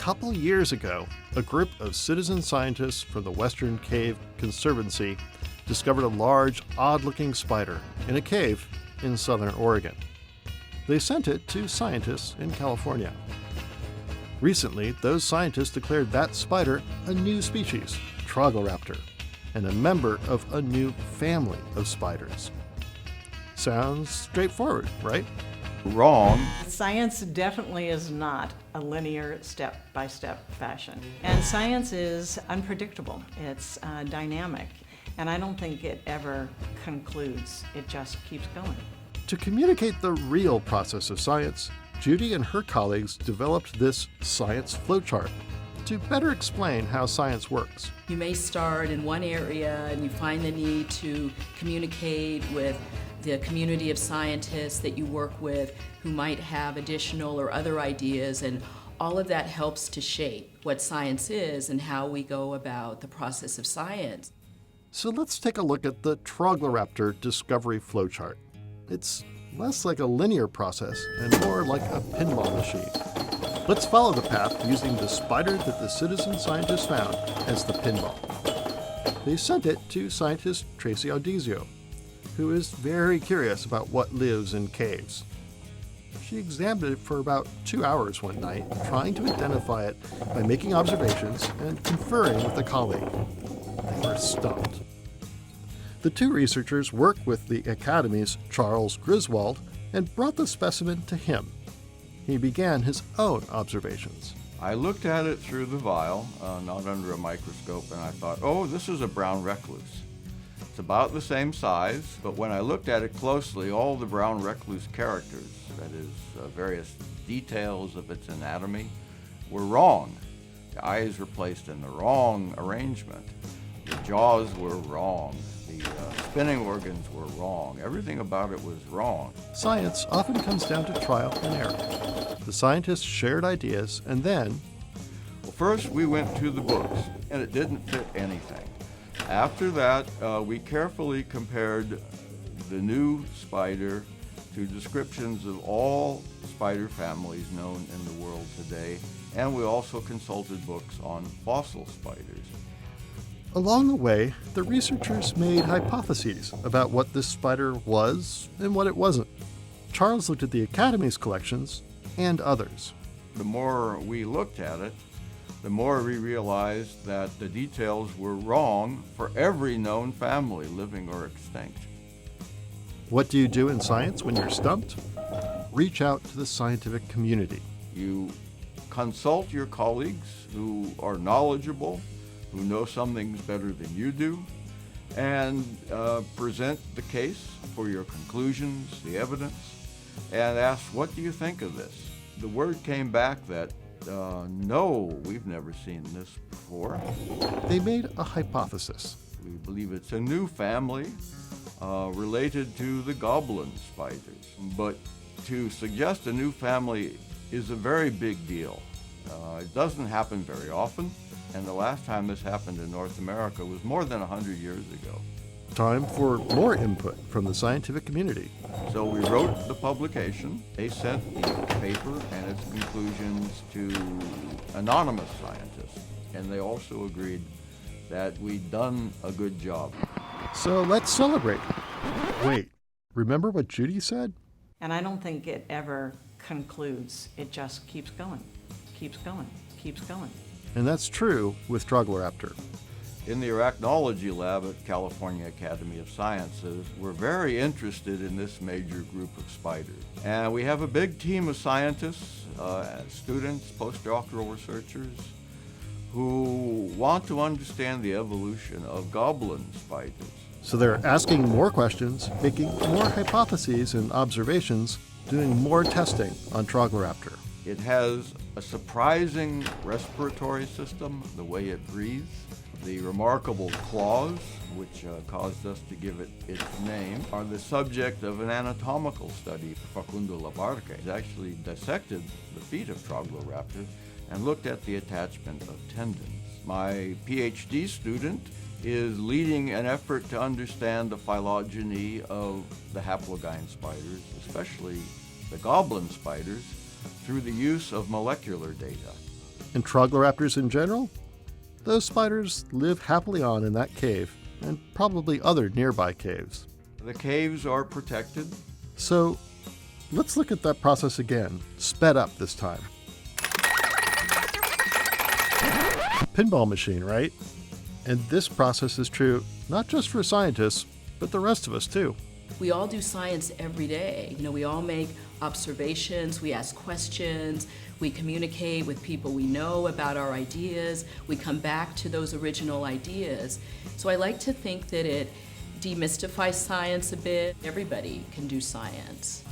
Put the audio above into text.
couple years ago, a group of citizen scientists from the Western Cave Conservancy discovered a large, odd-looking spider in a cave in southern Oregon. They sent it to scientists in California. Recently, those scientists declared that spider a new species, Trogloraptor, and a member of a new family of spiders. Sounds straightforward, right? Wrong. Science definitely is not a linear step-by-step fashion. And science is unpredictable. It's dynamic. And I don't think it ever concludes. It just keeps going. To communicate the real process of science, Judy and her colleagues developed this science flowchart to better explain how science works. You may start in one area and you find the need to communicate with the community of scientists that you work with who might have additional or other ideas, and all of that helps to shape what science is and how we go about the process of science. So let's take a look at the Trogloraptor discovery flowchart. It's less like a linear process and more like a pinball machine. Let's follow the path using the spider that the citizen scientists found as the pinball. They sent it to scientist Tracy Audizio, who is very curious about what lives in caves. She examined it for about 2 hours one night, trying to identify it by making observations and conferring with a colleague. They were stumped. The two researchers worked with the Academy's Charles Griswold and brought the specimen to him. He began his own observations. I looked at it through the vial, not under a microscope, and I thought, oh, this is a brown recluse. It's about the same size, but when I looked at it closely, all the brown recluse characters, that is, various details of its anatomy, were wrong. The eyes were placed in the wrong arrangement. The jaws were wrong. The spinning organs were wrong. Everything about it was wrong. Science often comes down to trial and error. The scientists shared ideas, and then... Well, first we went to the books, and it didn't fit anything. After that, we carefully compared the new spider to descriptions of all spider families known in the world today, and we also consulted books on fossil spiders. Along the way, the researchers made hypotheses about what this spider was and what it wasn't. Charles looked at the Academy's collections and others. The more we looked at it, the more we realized that the details were wrong for every known family, living or extinct. What do you do in science when you're stumped? Reach out to the scientific community. You consult your colleagues who are knowledgeable, who know some things better than you do, and present the case for your conclusions, the evidence, and ask, what do you think of this? The word came back that, no, we've never seen this before. They made a hypothesis. We believe it's a new family related to the goblin spiders. But to suggest a new family is a very big deal. It doesn't happen very often. And the last time this happened in North America was more than 100 years ago. Time for more input from the scientific community. So we wrote the publication. They sent the paper and its conclusions to anonymous scientists. And they also agreed that we'd done a good job. So let's celebrate. Wait, remember what Judy said? And I don't think it ever concludes. It just keeps going, keeps going, keeps going. And that's true with Trogloraptor. In the arachnology lab at California Academy of Sciences, we're very interested in this major group of spiders. And we have a big team of scientists, students, postdoctoral researchers, who want to understand the evolution of goblin spiders. So they're asking more questions, making more hypotheses and observations, doing more testing on Trogloraptor. It has a surprising respiratory system, the way it breathes. The remarkable claws, which caused us to give it its name, are the subject of an anatomical study. Facundo Labarca has actually dissected the feet of Trogloraptor and looked at the attachment of tendons. My PhD student is leading an effort to understand the phylogeny of the haplogyne spiders, especially the goblin spiders, through the use of molecular data. And Trogloraptors in general? Those spiders live happily on in that cave, and probably other nearby caves. The caves are protected. So let's look at that process again, sped up this time. Pinball machine, right? And this process is true not just for scientists, but the rest of us too. We all do science every day. We all make observations, we ask questions, we communicate with people we know about our ideas, we come back to those original ideas. So I like to think that it demystifies science a bit. Everybody can do science.